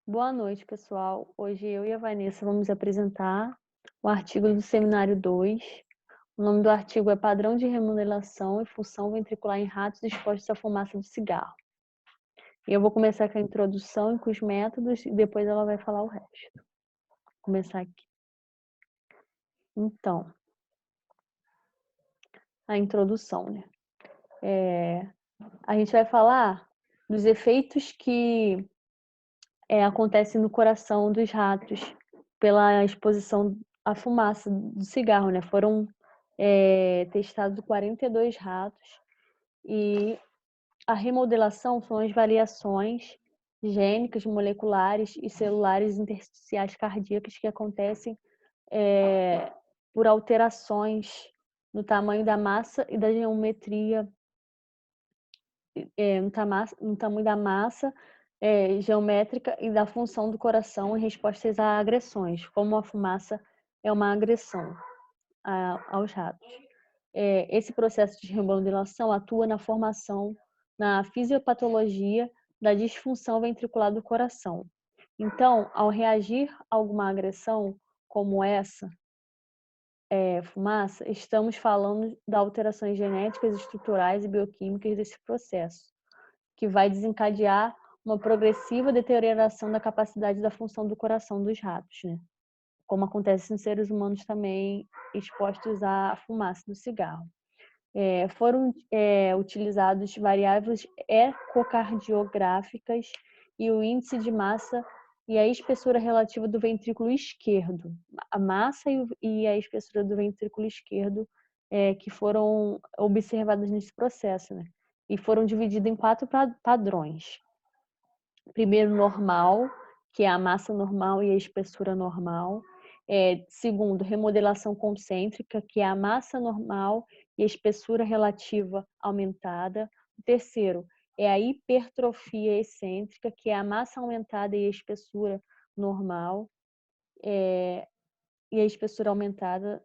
Boa noite, pessoal. Hoje eu e a Vanessa vamos apresentar o artigo do Seminário 2. O nome do artigo é Padrão de Remodelação e Função Ventricular em Ratos Expostos à Fumaça de Cigarro. E eu vou começar com a introdução e com os métodos e depois ela vai falar o resto. Vou começar aqui. Então, a introdução, né? A gente vai falar dos efeitos que acontecem no coração dos ratos pela exposição à fumaça do cigarro, né? Foram testados 42 ratos e a remodelação são as variações gênicas, moleculares e celulares intersticiais cardíacas que acontecem por alterações no tamanho da massa e da geometria, no tamanho da massa geométrica e da função do coração em respostas a agressões, como a fumaça é uma agressão aos ratos. Esse processo de remodelação atua na formação, na fisiopatologia da disfunção ventricular do coração. Então, ao reagir a alguma agressão como essa, fumaça, estamos falando de alterações genéticas, estruturais e bioquímicas desse processo, que vai desencadear uma progressiva deterioração da capacidade da função do coração dos ratos, né? Como acontece em seres humanos também expostos à fumaça do cigarro. Foram utilizados variáveis ecocardiográficas e o índice de massa e a espessura relativa do ventrículo esquerdo. A massa e a espessura do ventrículo esquerdo que foram observadas nesse processo, né? E foram divididos em 4 padrões. Primeiro, normal, que é a massa normal e a espessura normal. Segundo, remodelação concêntrica, que é a massa normal e a espessura relativa aumentada. O terceiro é a hipertrofia excêntrica, que é a massa aumentada e a espessura normal. E a espessura aumentada,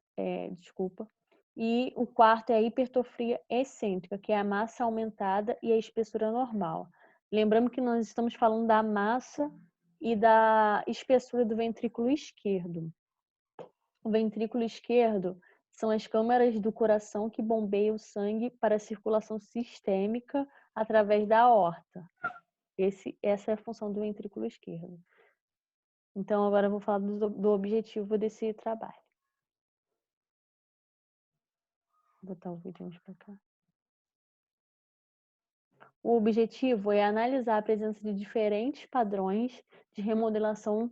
desculpa. E o quarto é a hipertrofia excêntrica, que é a massa aumentada e a espessura normal. Lembrando que nós estamos falando da massa e da espessura do ventrículo esquerdo. O ventrículo esquerdo são as câmaras do coração que bombeiam o sangue para a circulação sistêmica através da aorta. Essa é a função do ventrículo esquerdo. Então, agora eu vou falar do objetivo desse trabalho. Vou botar o vídeo mais para cá. O objetivo é analisar a presença de diferentes padrões de remodelação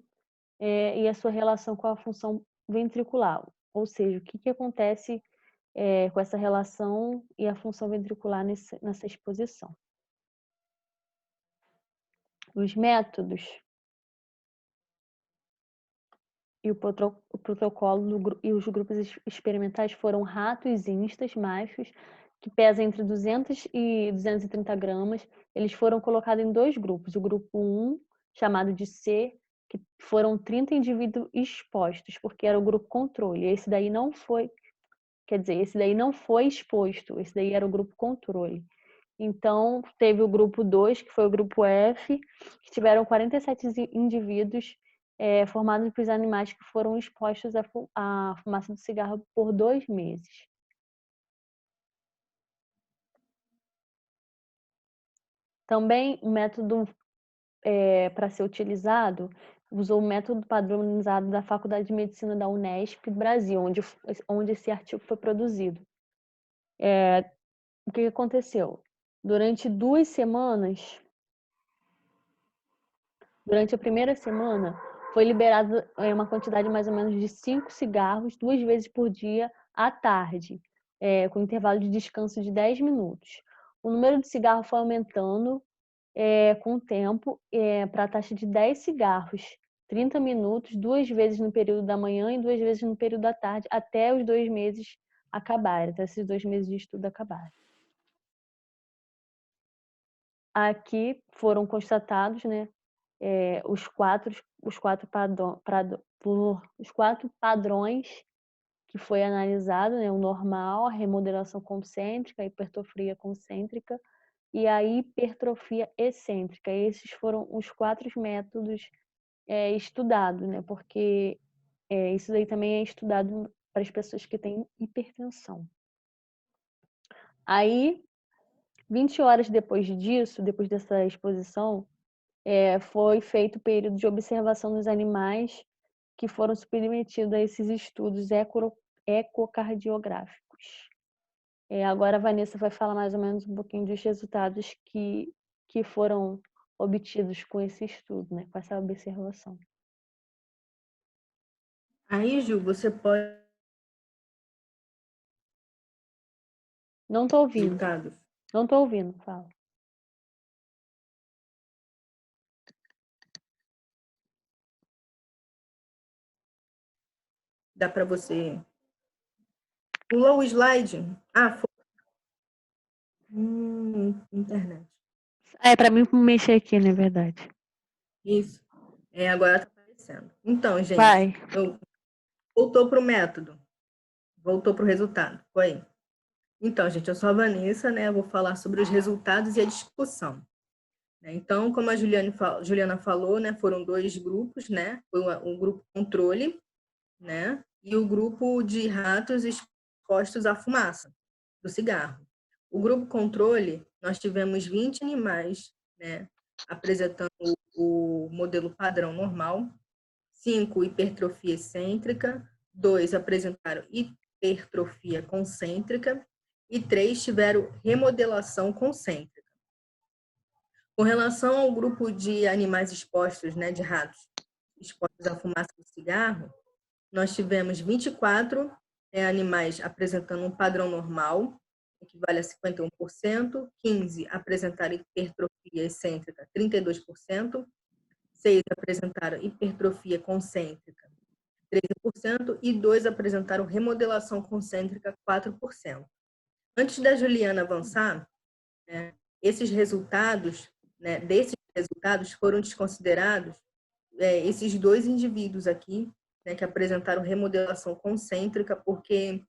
e a sua relação com a função ventricular. Ou seja, o que acontece com essa relação e a função ventricular nessa exposição. Os métodos e o protocolo e os grupos experimentais foram ratos instas machos, que pesam entre 200 e 230 gramas. Eles foram colocados em 2 grupos. O grupo 1, chamado de C, que foram 30 indivíduos expostos, porque era o grupo controle. Esse daí não foi exposto, esse daí era o grupo controle. Então, teve o grupo 2, que foi o grupo F, que tiveram 47 indivíduos formados por animais que foram expostos à fumaça do cigarro por 2 meses. Também o método para ser utilizado usou o método padronizado da Faculdade de Medicina da Unesp Brasil, onde esse artigo foi produzido. O que aconteceu? Durante a primeira semana, foi liberada uma quantidade mais ou menos de 5 cigarros 2 vezes por dia à tarde, com intervalo de descanso de 10 minutos. O número de cigarros foi aumentando com o tempo para a taxa de 10 cigarros, 30 minutos, 2 vezes no período da manhã e 2 vezes no período da tarde, até os 2 meses acabarem, até esses 2 meses de estudo acabarem. Aqui foram constatados, né, os quatro padrões que foi analisado, né, o normal, a remodelação concêntrica, a hipertrofia concêntrica e a hipertrofia excêntrica. Esses foram os 4 métodos estudado, né? Porque isso daí também é estudado para as pessoas que têm hipertensão. Aí, 20 horas depois disso, depois dessa exposição, foi feito o período de observação dos animais que foram submetidos a esses estudos ecocardiográficos. Agora a Vanessa vai falar mais ou menos um pouquinho dos resultados que foram obtidos com esse estudo, né? Com essa observação. Aí, Ju, você pode... Não estou ouvindo. Resultados. Não estou ouvindo, fala. Dá para você... Pulou o slide? Ah, foi. Internet. Para mim mexer aqui, na verdade. Isso. Agora tá aparecendo. Então, gente, Vai. Voltou para o método. Voltou para o resultado. Foi. Então, gente, eu sou a Vanessa, né? Eu vou falar sobre os resultados e a discussão. Então, como a Juliana falou, né? Foram 2 grupos, né? Foi o grupo controle, né? E o grupo de ratos expostos à fumaça do cigarro. O grupo controle, nós tivemos 20 animais, né? Apresentando o modelo padrão normal, 5 hipertrofia excêntrica, 2 apresentaram hipertrofia concêntrica e 3 tiveram remodelação concêntrica. Com relação ao grupo de animais expostos, né, de ratos expostos à fumaça do cigarro, nós tivemos 24 animais apresentando um padrão normal, equivale a 51%, 15 apresentaram hipertrofia excêntrica, 32%, 6 apresentaram hipertrofia concêntrica, 13%, e 2 apresentaram remodelação concêntrica, 4%. Antes da Juliana avançar, esses resultados, desses resultados foram desconsiderados esses 2 indivíduos aqui, que apresentaram remodelação concêntrica, porque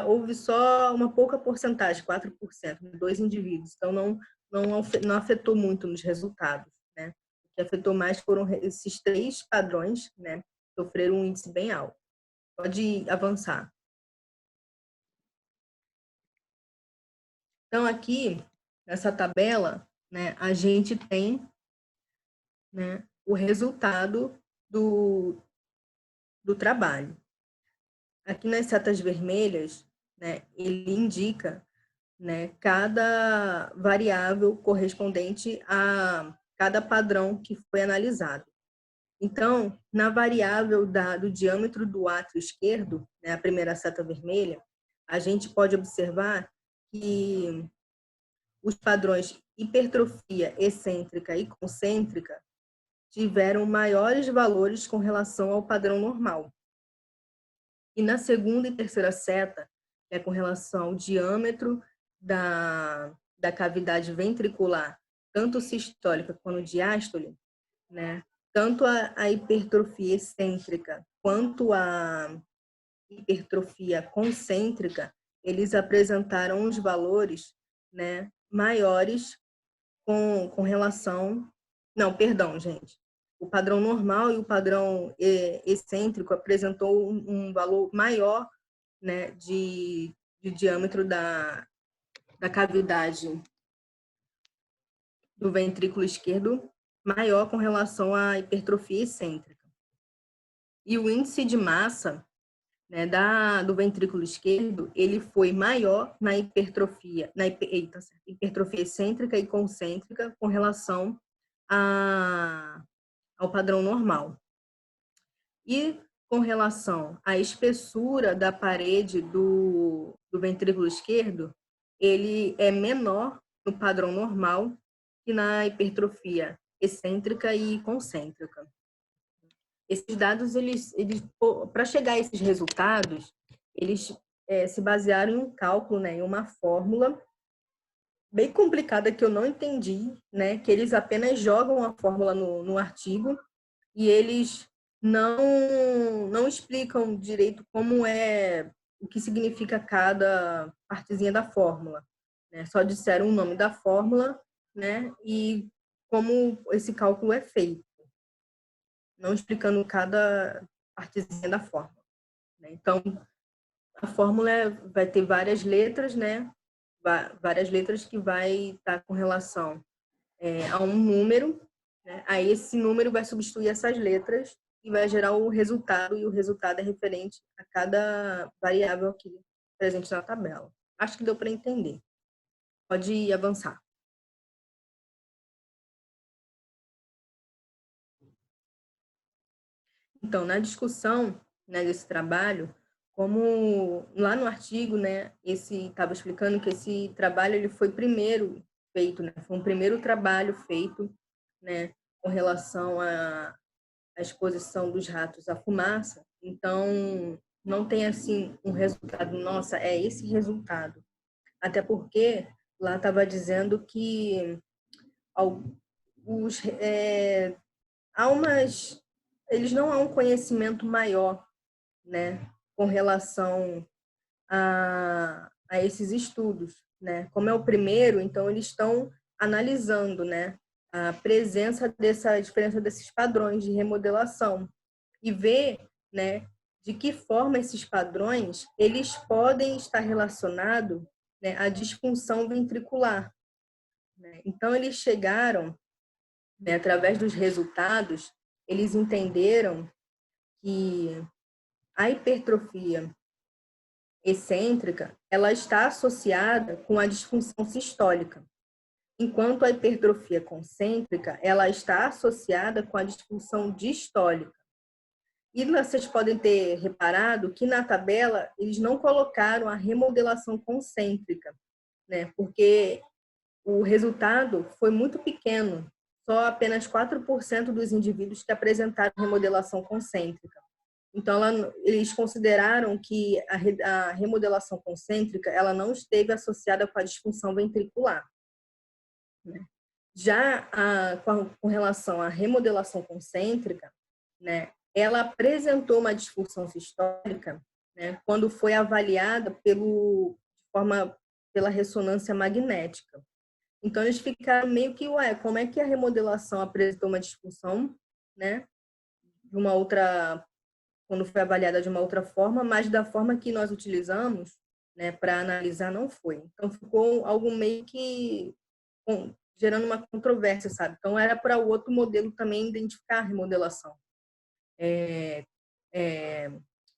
houve só uma pouca porcentagem, 4%, de 2 indivíduos. Então, não afetou muito nos resultados. O que afetou mais foram esses 3 padrões, sofreram um índice bem alto. Pode avançar. Então, aqui, nessa tabela, a gente tem o resultado do trabalho. Aqui nas setas vermelhas, ele indica cada variável correspondente a cada padrão que foi analisado. Então, na variável do diâmetro do átrio esquerdo, a primeira seta vermelha, a gente pode observar que os padrões hipertrofia excêntrica e concêntrica tiveram maiores valores com relação ao padrão normal. E na segunda e terceira seta, com relação ao diâmetro da cavidade ventricular, tanto sistólica quanto diástole, tanto a hipertrofia excêntrica quanto a hipertrofia concêntrica, eles apresentaram os valores maiores com relação... Não, perdão, gente. O padrão normal e o padrão excêntrico apresentou um valor maior de diâmetro da cavidade do ventrículo esquerdo, maior com relação à hipertrofia excêntrica. E o índice de massa do ventrículo esquerdo, ele foi maior na hipertrofia excêntrica e concêntrica com relação ao padrão normal. E com relação à espessura da parede do ventrículo esquerdo, ele é menor no padrão normal que na hipertrofia excêntrica e concêntrica. Esses dados, para chegar a esses resultados, eles se basearam em um cálculo, em uma fórmula bem complicada que eu não entendi, que eles apenas jogam a fórmula no artigo e eles não explicam direito o que significa cada partezinha da fórmula. Só disseram o nome da fórmula, e como esse cálculo é feito. não explicando cada partezinha da fórmula, né? Então, a fórmula vai ter várias letras, né? Várias letras que vai estar com relação a um número, né? Aí esse número vai substituir essas letras e vai gerar o resultado, e o resultado é referente a cada variável aqui presente na tabela. Acho que deu para entender. Pode avançar. Então, na discussão, né, desse trabalho, como lá no artigo, né, esse estava explicando que esse trabalho ele foi primeiro feito, né, foi um primeiro trabalho feito, né, com relação à exposição dos ratos à fumaça. Então, não tem assim um resultado, nossa, é esse resultado. Até porque lá estava dizendo que os, há umas, eles não há um conhecimento maior, né, com relação a esses estudos, né? Como é o primeiro, então eles estão analisando, né, a presença dessa diferença desses padrões de remodelação e ver, né, de que forma esses padrões eles podem estar relacionados, né, à disfunção ventricular, né? Então eles chegaram, né, através dos resultados, eles entenderam que a hipertrofia excêntrica, ela está associada com a disfunção sistólica, enquanto a hipertrofia concêntrica, ela está associada com a disfunção distólica. E vocês podem ter reparado que na tabela eles não colocaram a remodelação concêntrica, né? Porque o resultado foi muito pequeno, só apenas 4% dos indivíduos que apresentaram remodelação concêntrica. Então, eles consideraram que a remodelação concêntrica ela não esteve associada com a disfunção ventricular, né? Já com relação à remodelação concêntrica, né, ela apresentou uma disfunção sistólica, né, quando foi avaliada pela ressonância magnética. Então, eles ficaram meio que, como é que a remodelação apresentou uma disfunção, né, de uma outra, quando foi avaliada de uma outra forma, mas da forma que nós utilizamos, né, para analisar não foi. Então, ficou algo meio que gerando uma controvérsia, sabe? Então, era para o outro modelo também identificar a remodelação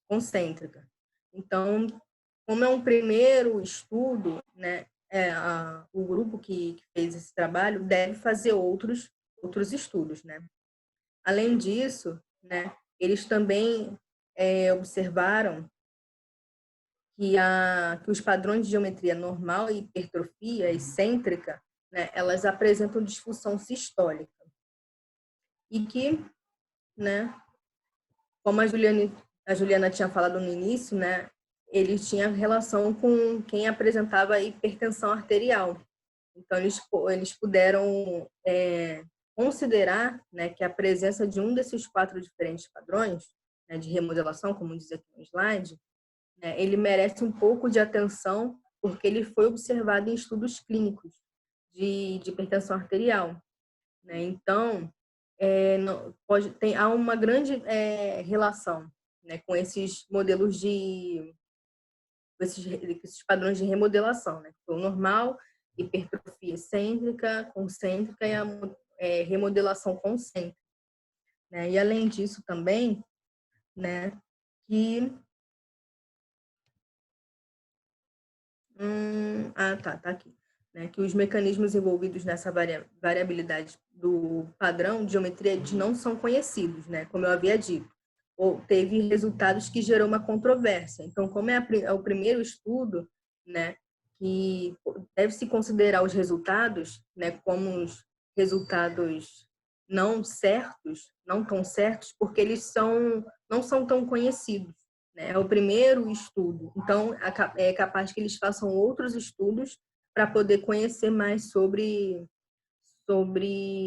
concêntrica. Então, como é um primeiro estudo, né, o grupo que fez esse trabalho deve fazer outros estudos, né? Além disso, né, eles também observaram que os padrões de geometria normal e hipertrofia excêntrica, né, elas apresentam disfunção sistólica. E que, né, como a Juliana tinha falado no início, né, ele tinha relação com quem apresentava hipertensão arterial. Então, eles puderam considerar, né, que a presença de um desses 4 diferentes padrões, né, de remodelação, como diz aqui no slide, né, ele merece um pouco de atenção, porque ele foi observado em estudos clínicos de hipertensão arterial, né? Então, há uma grande relação, né, com esses modelos esses padrões de remodelação, né? O normal, hipertrofia excêntrica, concêntrica e a remodelação concêntrica, né? E além disso também, né, que tá aqui, né, que os mecanismos envolvidos nessa variabilidade do padrão de geometria não são conhecidos, né, como eu havia dito, ou teve resultados que gerou uma controvérsia. Então, como é o primeiro estudo, né, que deve-se considerar os resultados, né, como os resultados não certos, não tão certos, porque eles não são tão conhecidos, né? É o primeiro estudo. Então, é capaz que eles façam outros estudos para poder conhecer mais sobre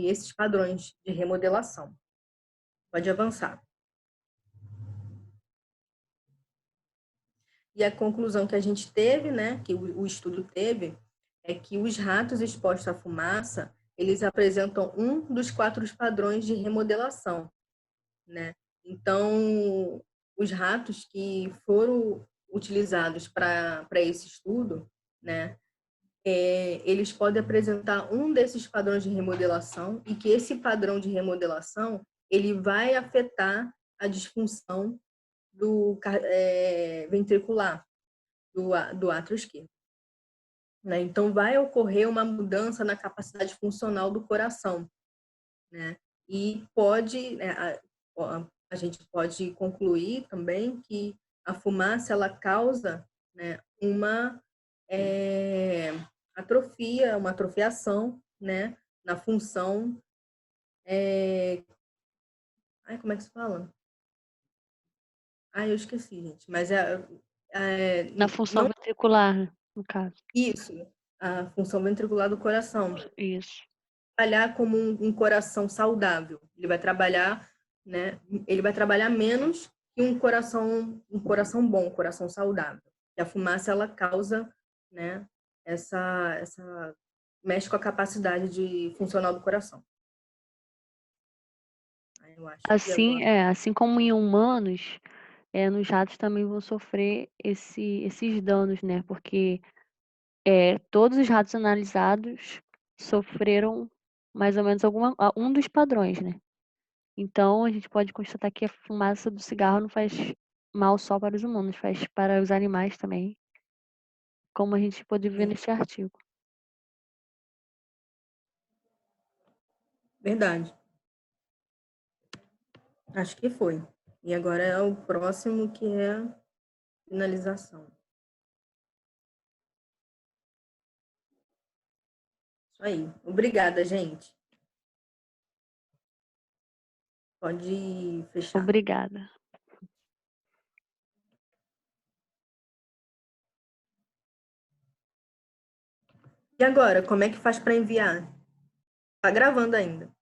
esses padrões de remodelação. Pode avançar. E a conclusão que a gente teve, né, que o estudo teve, é que os ratos expostos à fumaça, eles apresentam um dos 4 padrões de remodelação, né? Então, os ratos que foram utilizados para esse estudo, né, eles podem apresentar um desses padrões de remodelação e que esse padrão de remodelação ele vai afetar a disfunção do ventricular, do átrio esquerdo. Né? Então, vai ocorrer uma mudança na capacidade funcional do coração. Né? E pode, né, a gente pode concluir também que a fumaça ela causa, né, uma atrofia, uma atrofiação, né, na função. Como é que se fala? Eu esqueci, gente. Mas Na função não ventricular, no caso. isso, a função ventricular do coração. Isso. Trabalhar como um coração saudável. Ele vai trabalhar, né? Ele vai trabalhar menos que um coração bom, um coração saudável. E a fumaça ela causa, né? Essa mexe com a capacidade de funcional do coração. Eu acho que Assim, agora... assim como em humanos, nos ratos também vão sofrer esses danos, né? Porque todos os ratos analisados sofreram mais ou menos um dos padrões, né? Então, a gente pode constatar que a fumaça do cigarro não faz mal só para os humanos, faz para os animais também, como a gente pode ver nesse artigo. Verdade. Acho que foi. E agora é o próximo, que é a finalização. Isso aí. Obrigada, gente. Pode fechar. Obrigada. E agora, como é que faz para enviar? Tá gravando ainda.